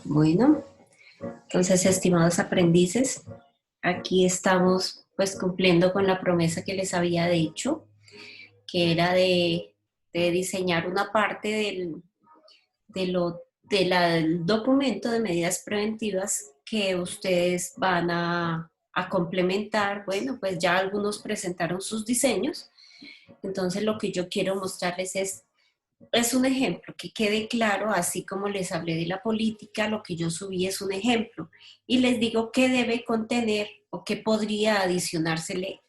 Bueno, entonces, estimados aprendices, aquí estamos pues cumpliendo con la promesa que les había dicho, que era de diseñar una parte del documento de medidas preventivas que ustedes van a complementar. Bueno, pues ya algunos presentaron sus diseños, entonces lo que yo quiero mostrarles es un ejemplo, que quede claro, así como les hablé de la política, lo que yo subí es un ejemplo y les digo qué debe contener o qué podría adicionársele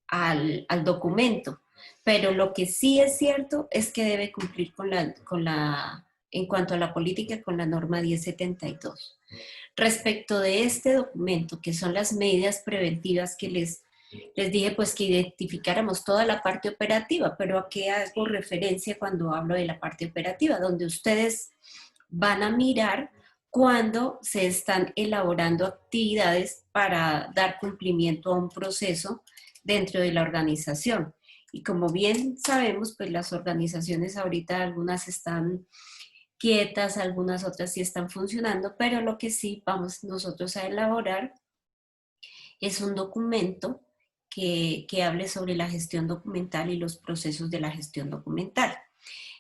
al documento. Pero lo que sí es cierto es que debe cumplir en cuanto a la política, con la norma 1072. Respecto de este documento, que son las medidas preventivas que les dije, pues que identificáramos toda la parte operativa, pero ¿a qué hago referencia cuando hablo de la parte operativa? Donde ustedes van a mirar cuando se están elaborando actividades para dar cumplimiento a un proceso dentro de la organización. Y como bien sabemos, pues las organizaciones ahorita algunas están quietas, algunas otras sí están funcionando, pero lo que sí vamos nosotros a elaborar es un documento que hable sobre la gestión documental y los procesos de la gestión documental.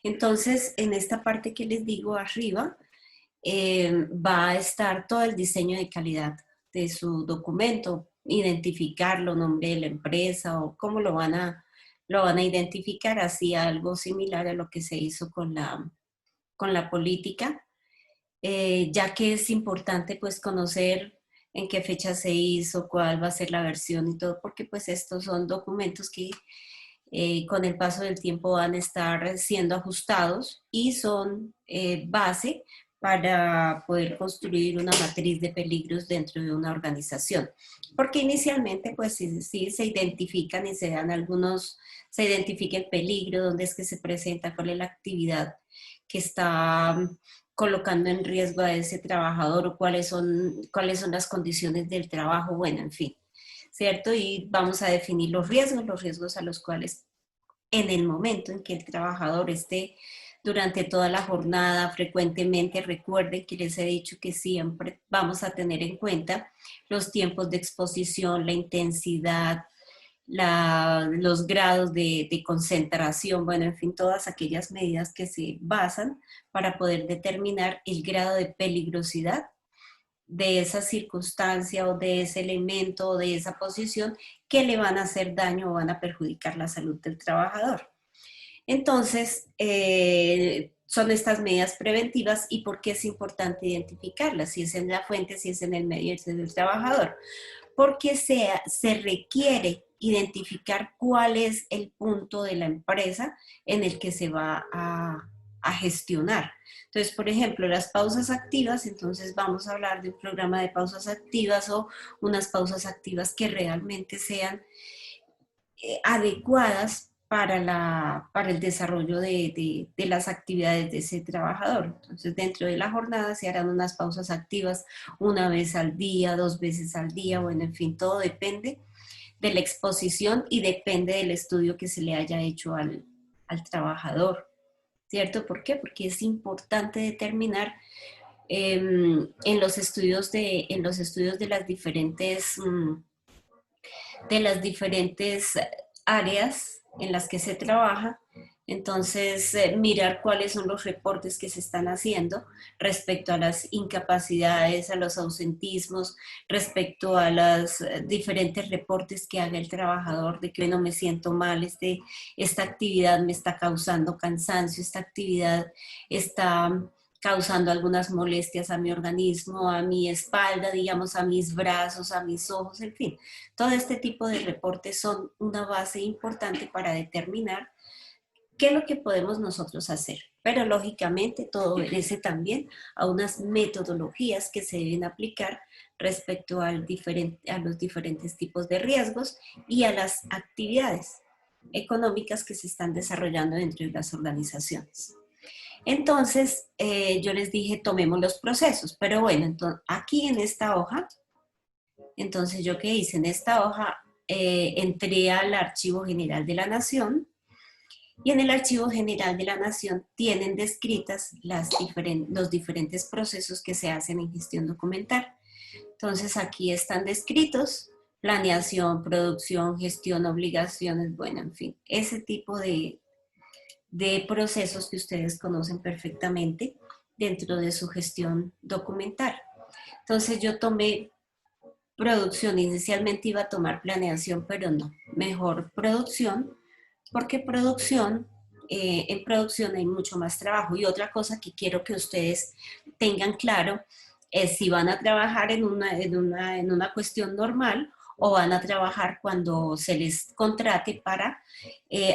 Entonces, en esta parte que les digo arriba, va a estar todo el diseño de calidad de su documento, identificarlo, nombre de la empresa o cómo lo van a identificar, así algo similar a lo que se hizo con la política, ya que es importante pues conocer en qué fecha se hizo, cuál va a ser la versión y todo, porque pues estos son documentos que con el paso del tiempo van a estar siendo ajustados y son base para poder construir una matriz de peligros dentro de una organización. Porque inicialmente, pues sí se identifican y se dan algunos, se identifica el peligro, dónde es que se presenta, cuál es la actividad que está colocando en riesgo a ese trabajador o cuáles son las condiciones del trabajo, bueno, en fin, ¿cierto? Y vamos a definir los riesgos a los cuales en el momento en que el trabajador esté durante toda la jornada, frecuentemente, recuerden que les he dicho que siempre vamos a tener en cuenta los tiempos de exposición, la intensidad, los grados de concentración, bueno, en fin, todas aquellas medidas que se basan para poder determinar el grado de peligrosidad de esa circunstancia o de ese elemento o de esa posición que le van a hacer daño o van a perjudicar la salud del trabajador. Entonces, son estas medidas preventivas y por qué es importante identificarlas, si es en la fuente, si es en el medio, si es el trabajador. Porque se requiere identificar cuál es el punto de la empresa en el que se va a gestionar. Entonces, por ejemplo, las pausas activas, entonces vamos a hablar de un programa de pausas activas o unas pausas activas que realmente sean adecuadas para el desarrollo de las actividades de ese trabajador. Entonces, dentro de la jornada se harán unas pausas activas una vez al día, dos veces al día, bueno, en fin, todo depende de la exposición y depende del estudio que se le haya hecho al trabajador, ¿cierto? ¿Por qué? Porque es importante determinar en los estudios de las diferentes áreas en las que se trabaja. Entonces, mirar cuáles son los reportes que se están haciendo respecto a las incapacidades, a los ausentismos, respecto a los diferentes reportes que haga el trabajador de que no me siento mal, esta actividad me está causando cansancio, esta actividad está causando algunas molestias a mi organismo, a mi espalda, digamos, a mis brazos, a mis ojos, en fin. Todo este tipo de reportes son una base importante para determinar qué es lo que podemos nosotros hacer. Pero lógicamente todo obedece también a unas metodologías que se deben aplicar respecto a los diferentes tipos de riesgos y a las actividades económicas que se están desarrollando dentro de las organizaciones. Entonces, yo les dije, tomemos los procesos, pero bueno, entonces, aquí en esta hoja, entonces yo qué hice en esta hoja, entré al Archivo General de la Nación Y en el Archivo General de la Nación tienen descritas los diferentes procesos que se hacen en gestión documental. Entonces aquí están descritos: planeación, producción, gestión, obligaciones, bueno, en fin, ese tipo de procesos que ustedes conocen perfectamente dentro de su gestión documental. Entonces yo tomé producción, inicialmente iba a tomar planeación, pero no, mejor producción, porque en producción hay mucho más trabajo. Y otra cosa que quiero que ustedes tengan claro es si van a trabajar en una cuestión normal o van a trabajar cuando se les contrate para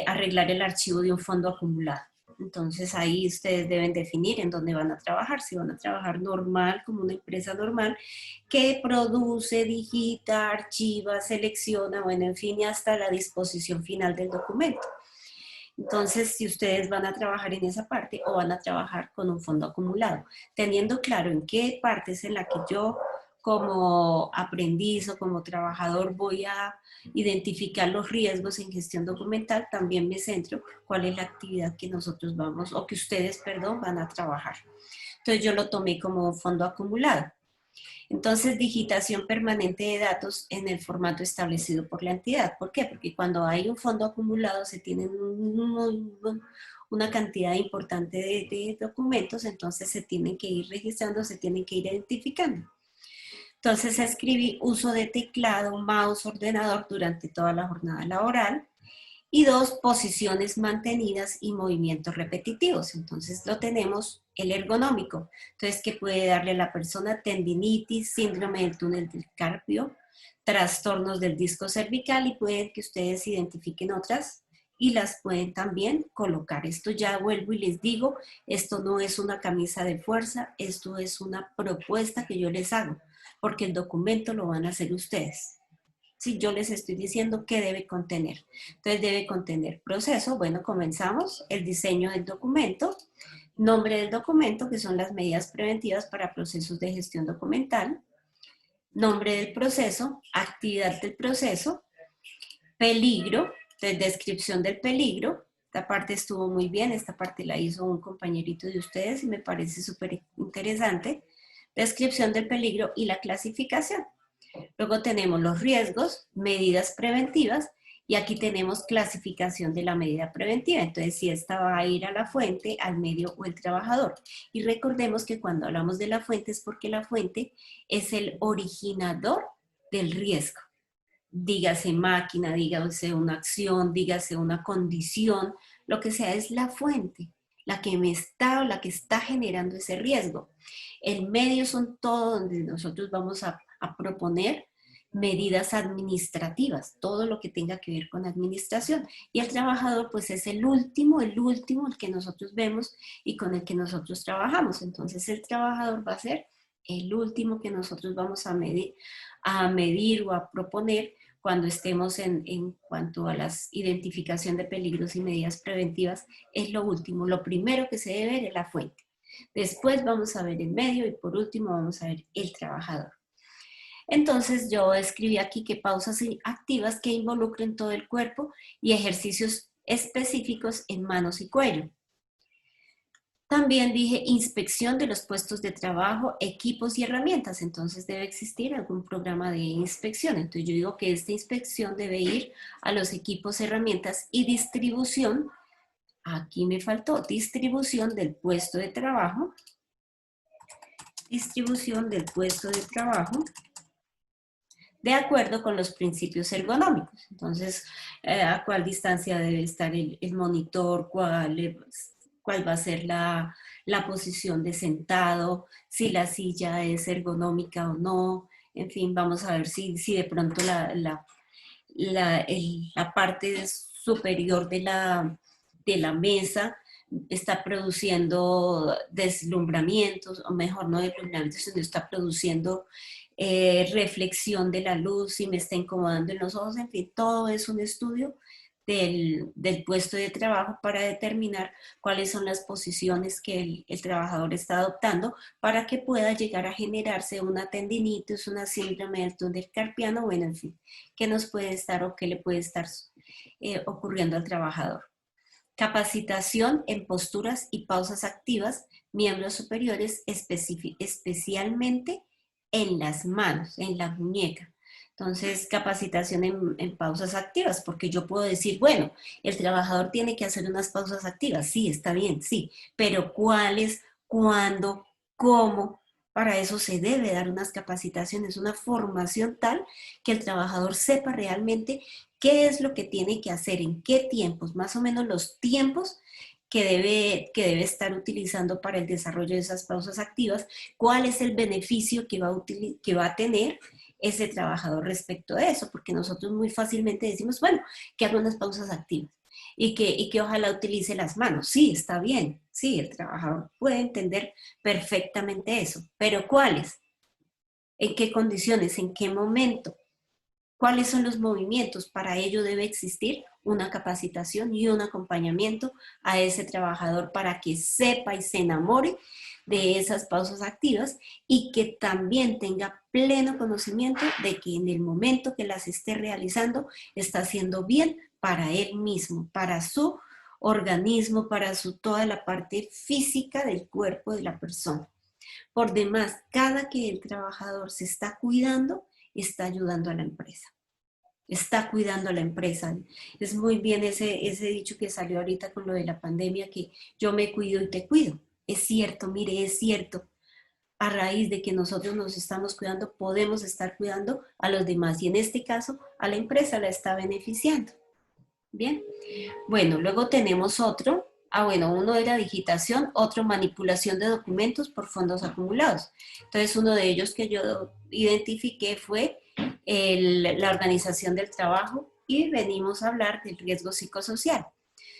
arreglar el archivo de un fondo acumulado. Entonces ahí ustedes deben definir en dónde van a trabajar, si van a trabajar normal, como una empresa normal, que produce, digita, archiva, selecciona, bueno, en fin, y hasta la disposición final del documento. Entonces, si ustedes van a trabajar en esa parte o van a trabajar con un fondo acumulado, teniendo claro en qué parte es en la que yo como aprendiz o como trabajador voy a identificar los riesgos en gestión documental, también me centro cuál es la actividad que nosotros vamos, o que ustedes, perdón, van a trabajar. Entonces yo lo tomé como un fondo acumulado. Entonces, digitación permanente de datos en el formato establecido por la entidad. ¿Por qué? Porque cuando hay un fondo acumulado se tienen una cantidad importante de documentos, entonces se tienen que ir registrando, se tienen que ir identificando. Entonces escribí uso de teclado, mouse, ordenador durante toda la jornada laboral. Y 2, posiciones mantenidas y movimientos repetitivos. Entonces lo tenemos el ergonómico. Entonces, que puede darle a la persona tendinitis, síndrome del túnel del carpio, trastornos del disco cervical, y pueden que ustedes identifiquen otras y las pueden también colocar. Esto ya vuelvo y les digo, esto no es una camisa de fuerza, esto es una propuesta que yo les hago, porque el documento lo van a hacer ustedes. Si yo les estoy diciendo qué debe contener. Entonces debe contener proceso. Bueno, comenzamos. El diseño del documento, nombre del documento, que son las medidas preventivas para procesos de gestión documental, nombre del proceso, actividad del proceso, peligro, descripción del peligro. Esta parte estuvo muy bien, esta parte la hizo un compañerito de ustedes y me parece súper interesante. Descripción del peligro y la clasificación. Luego tenemos los riesgos, medidas preventivas, y aquí tenemos clasificación de la medida preventiva. Entonces, si esta va a ir a la fuente, al medio o el trabajador. Y recordemos que cuando hablamos de la fuente es porque la fuente es el originador del riesgo. Dígase máquina, dígase una acción, dígase una condición, lo que sea, es la fuente, la que está generando ese riesgo. El medio son todo donde nosotros vamos a proponer medidas administrativas, todo lo que tenga que ver con administración. Y el trabajador pues es el último, el que nosotros vemos y con el que nosotros trabajamos. Entonces el trabajador va a ser el último que nosotros vamos a medir o a proponer cuando estemos en cuanto a la identificación de peligros y medidas preventivas. Es lo último, lo primero que se debe ver es la fuente. Después vamos a ver el medio y por último vamos a ver el trabajador. Entonces yo escribí aquí que pausas activas que involucren todo el cuerpo y ejercicios específicos en manos y cuello. También dije inspección de los puestos de trabajo, equipos y herramientas. Entonces debe existir algún programa de inspección. Entonces yo digo que esta inspección debe ir a los equipos, herramientas y distribución. Aquí me faltó distribución del puesto de trabajo. Distribución del puesto de trabajo de acuerdo con los principios ergonómicos. Entonces, a cuál distancia debe estar el monitor, cuál va a ser la posición de sentado, si la silla es ergonómica o no. En fin, vamos a ver si de pronto la parte superior de la mesa está produciendo deslumbramientos, o mejor, no deslumbramientos, sino está produciendo reflexión de la luz, si me está incomodando en los ojos. En fin, todo es un estudio del puesto de trabajo para determinar cuáles son las posiciones que el trabajador está adoptando para que pueda llegar a generarse una tendinitis, una síndrome del túnel carpiano, bueno, en fin, qué nos puede estar o qué le puede estar ocurriendo al trabajador. Capacitación en posturas y pausas activas, miembros superiores, especialmente en las manos, en la muñeca. Entonces, capacitación en pausas activas, porque yo puedo decir, bueno, el trabajador tiene que hacer unas pausas activas, sí, está bien, sí, pero ¿cuáles, cuándo, cómo? Para eso se debe dar unas capacitaciones, una formación tal que el trabajador sepa realmente qué es lo que tiene que hacer, en qué tiempos, más o menos los tiempos que debe estar utilizando para el desarrollo de esas pausas activas, cuál es el beneficio que va a tener ese trabajador respecto a eso, porque nosotros muy fácilmente decimos, bueno, que haga unas pausas activas y que ojalá utilice las manos. Sí, está bien, sí, el trabajador puede entender perfectamente eso, pero ¿cuáles? ¿En qué condiciones? ¿En qué momento? ¿Cuáles son los movimientos? Para ello debe existir una capacitación y un acompañamiento a ese trabajador para que sepa y se enamore de esas pausas activas y que también tenga pleno conocimiento de que en el momento que las esté realizando está haciendo bien para él mismo, para su organismo, para toda la parte física del cuerpo de la persona. Por demás, cada que el trabajador se está cuidando, está ayudando a la empresa, está cuidando a la empresa. Es muy bien ese dicho que salió ahorita con lo de la pandemia, que yo me cuido y te cuido. Es cierto, mire, es cierto. A raíz de que nosotros nos estamos cuidando, podemos estar cuidando a los demás y en este caso a la empresa la está beneficiando. Bien, bueno, luego tenemos otro. Bueno, uno era digitación, otro manipulación de documentos por fondos acumulados. Entonces, uno de ellos que yo identifiqué fue la organización del trabajo y venimos a hablar del riesgo psicosocial.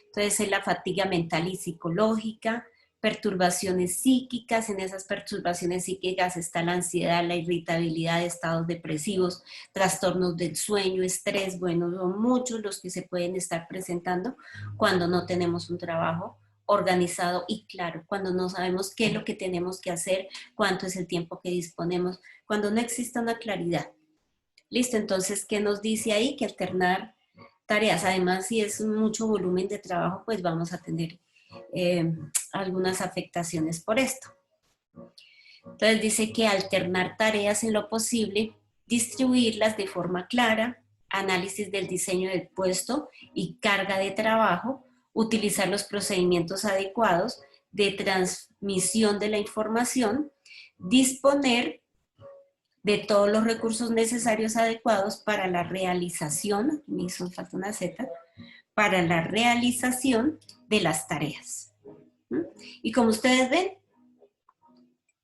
Entonces, es la fatiga mental y psicológica, perturbaciones psíquicas. En esas perturbaciones psíquicas está la ansiedad, la irritabilidad, estados depresivos, trastornos del sueño, estrés. Bueno, son muchos los que se pueden estar presentando cuando no tenemos un trabajo organizado y claro, cuando no sabemos qué es lo que tenemos que hacer, cuánto es el tiempo que disponemos, cuando no existe una claridad. Listo, entonces, ¿qué nos dice ahí? Que alternar tareas, además, si es mucho volumen de trabajo, pues vamos a tener eh, algunas afectaciones por esto. Entonces dice que alternar tareas en lo posible, distribuirlas de forma clara, análisis del diseño del puesto y carga de trabajo, utilizar los procedimientos adecuados de transmisión de la información, disponer de todos los recursos necesarios adecuados para la realización, me hizo falta una Z, para la realización de las tareas. ¿Mm? Y como ustedes ven,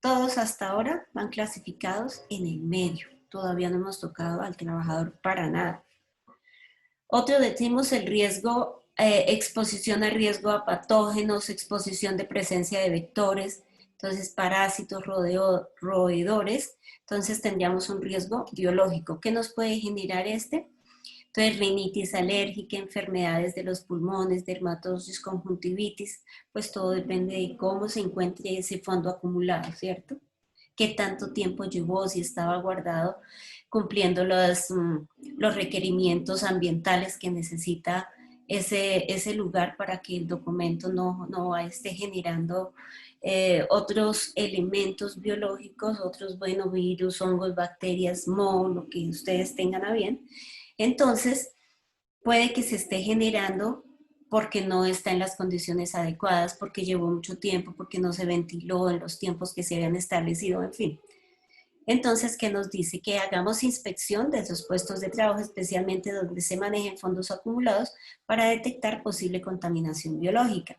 todos hasta ahora van clasificados en el medio. Todavía no hemos tocado al trabajador para nada. Otro decimos el riesgo, exposición a riesgo a patógenos, exposición de presencia de vectores, entonces parásitos, roedores, entonces tendríamos un riesgo biológico. ¿Qué nos puede generar este? Entonces, rinitis alérgica, enfermedades de los pulmones, dermatosis, conjuntivitis, pues todo depende de cómo se encuentre ese fondo acumulado, ¿cierto? Qué tanto tiempo llevó, si estaba guardado, cumpliendo los requerimientos ambientales que necesita ese lugar para que el documento no esté generando otros elementos biológicos, otros, bueno, virus, hongos, bacterias, moho, lo que ustedes tengan a bien. Entonces, puede que se esté generando porque no está en las condiciones adecuadas, porque llevó mucho tiempo, porque no se ventiló en los tiempos que se habían establecido, en fin. Entonces, ¿qué nos dice? Que hagamos inspección de esos puestos de trabajo, especialmente donde se manejen fondos acumulados, para detectar posible contaminación biológica.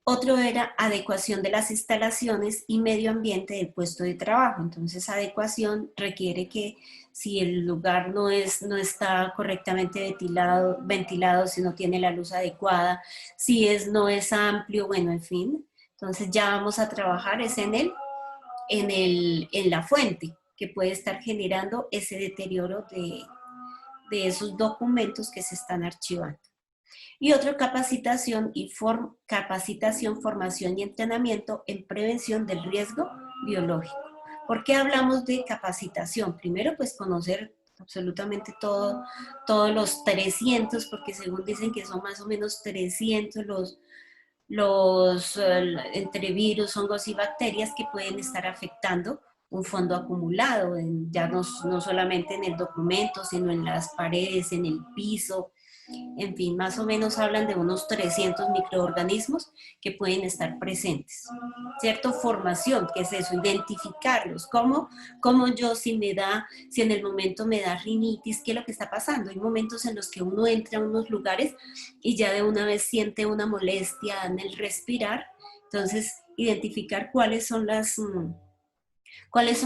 Otro era adecuación de las instalaciones y medio ambiente del puesto de trabajo. Entonces, adecuación requiere que si el lugar no está correctamente ventilado, si no tiene la luz adecuada, si no es amplio, bueno, en fin. Entonces ya vamos a trabajar en la fuente que puede estar generando ese deterioro de esos documentos que se están archivando. Y otra capacitación, formación y entrenamiento en prevención del riesgo biológico. ¿Por qué hablamos de capacitación? Primero, pues conocer absolutamente todo, todos los 300, porque según dicen que son más o menos 300 entre virus, hongos y bacterias que pueden estar afectando un fondo acumulado, ya no solamente en el documento, sino en las paredes, en el piso, en fin, más o menos hablan de unos 300 microorganismos que pueden estar presentes. ¿Cierto? Formación, que es eso, identificarlos. ¿Cómo yo si en el momento me da rinitis, qué es lo que está pasando? Hay momentos en los que uno entra a unos lugares y ya de una vez siente una molestia en el respirar. Entonces, identificar cuáles son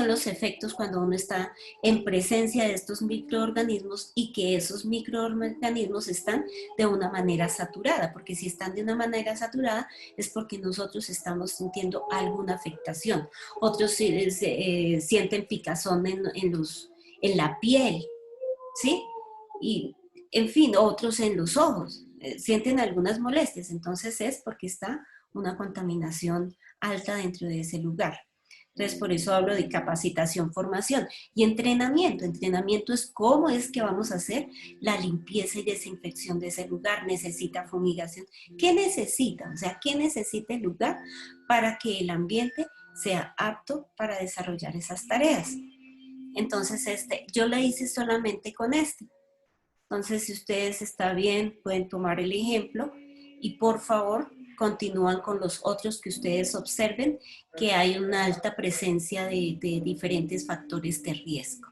los efectos cuando uno está en presencia de estos microorganismos y que esos microorganismos están de una manera saturada, porque si están de una manera saturada es porque nosotros estamos sintiendo alguna afectación. Otros sienten picazón en la piel, ¿sí? Y, en fin, otros en los ojos, sienten algunas molestias, entonces es porque está una contaminación alta dentro de ese lugar. Entonces, por eso hablo de capacitación, formación y entrenamiento. Entrenamiento es cómo es que vamos a hacer la limpieza y desinfección de ese lugar. Necesita fumigación. ¿Qué necesita? O sea, ¿qué necesita el lugar para que el ambiente sea apto para desarrollar esas tareas? Entonces, yo la hice solamente con este. Entonces, si ustedes está bien, pueden tomar el ejemplo y por favor continúan con los otros que ustedes observen que hay una alta presencia de diferentes factores de riesgo.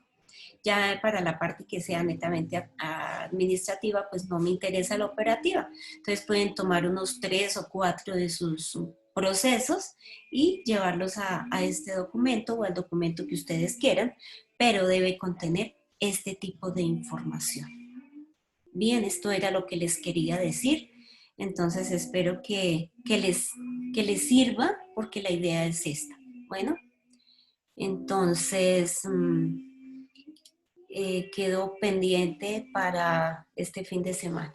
Ya para la parte que sea netamente administrativa, pues no me interesa la operativa. Entonces pueden tomar unos 3 o 4 de sus procesos y llevarlos a este documento o al documento que ustedes quieran, pero debe contener este tipo de información. Bien, esto era lo que les quería decir. Entonces espero que les sirva porque la idea es esta. Bueno, entonces quedo pendiente para este fin de semana.